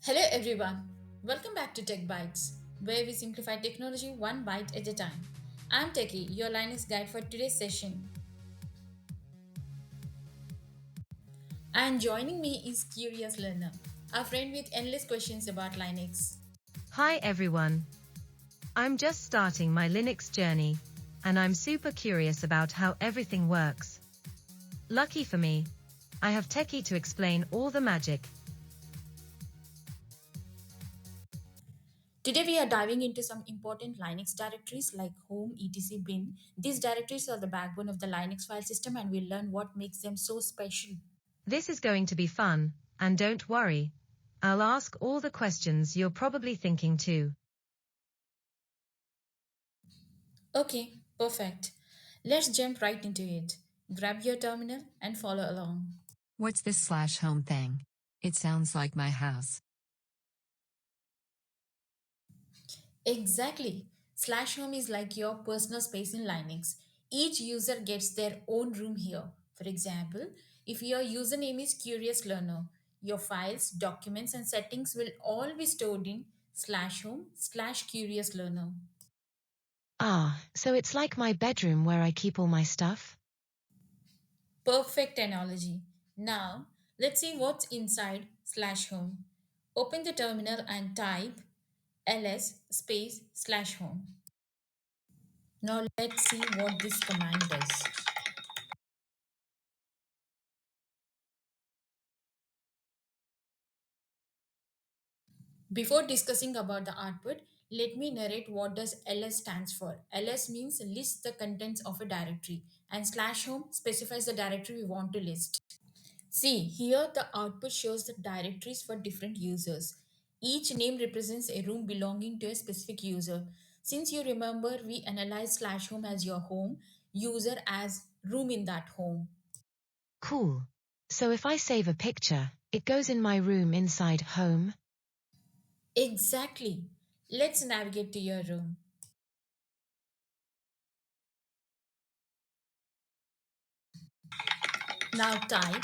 Hello everyone, welcome back to TechBytes, where we simplify technology one byte at a time. I'm Techie, your Linux guide for today's session. And joining me is Curious Learner, a friend with endless questions about Linux. Hi everyone. I'm just starting my Linux journey, and I'm super curious about how everything works. Lucky for me, I have Techie to explain all the magic. Today we are diving into some important Linux directories like home, etc, bin. These directories are the backbone of the Linux file system and we'll learn what makes them so special. This is going to be fun, and don't worry, I'll ask all the questions you're probably thinking too. Okay, perfect. Let's jump right into it. Grab your terminal and follow along. What's this slash home thing? It sounds like my house. Exactly. Slash home is like your personal space in Linux. Each user gets their own room here. For example, if your username is Curious Learner, your files, documents, and settings will all be stored in slash home slash Curious Learner. Ah, so it's like my bedroom where I keep all my stuff? Perfect analogy. Now, let's see what's inside slash home. Open the terminal and type ls space slash home. Now, let's see what this command does. Before discussing about the output, let me narrate what does ls stands for. Ls means list the contents of a directory and slash home specifies the directory we want to list. See, here the output shows the directories for different users. Each name represents a room belonging to a specific user. Since you remember, we analyze slash home as your home, user as room in that home. Cool. So if I save a picture, it goes in my room inside home? Exactly. Let's navigate to your room. Now type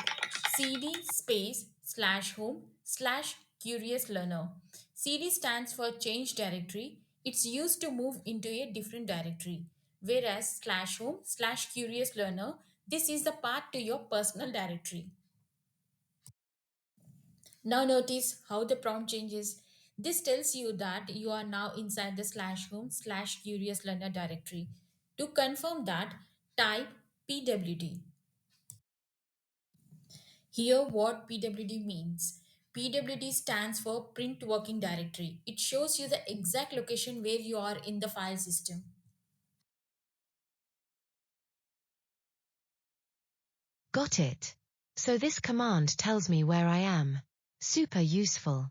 cd space slash home slash curious learner. CD stands for change directory. It's used to move into a different directory. Whereas slash home slash curious learner, this is the path to your personal directory. Now notice how the prompt changes. This tells you that you are now inside the slash home slash curious learner directory. To confirm that, type pwd. Here, what PWD means. PWD stands for Print Working Directory. It shows you the exact location where you are in the file system. Got it. So this command tells me where I am. Super useful.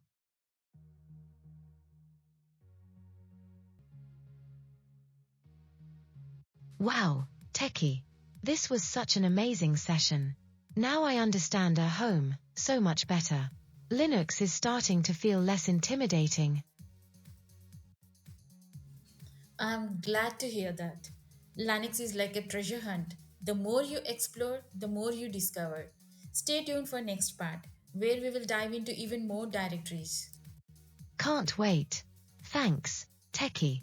Wow, Techie. This was such an amazing session. Now I understand a home so much better. Linux is starting to feel less intimidating. I'm glad to hear that. Linux is like a treasure hunt. The more you explore, the more you discover. Stay tuned for next part, where we will dive into even more directories. Can't wait. Thanks, Techie.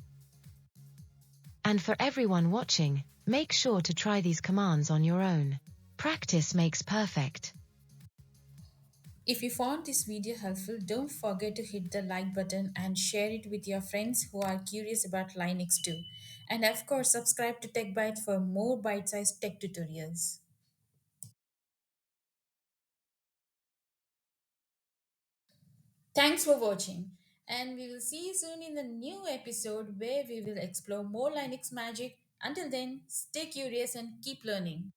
And for everyone watching, make sure to try these commands on your own. Practice makes perfect. If you found this video helpful, don't forget to hit the like button and share it with your friends who are curious about Linux too. And of course, subscribe to TechBytes for more bite-sized tech tutorials. Thanks for watching, and we will see you soon in the new episode where we will explore more Linux magic. Until then, stay curious and keep learning.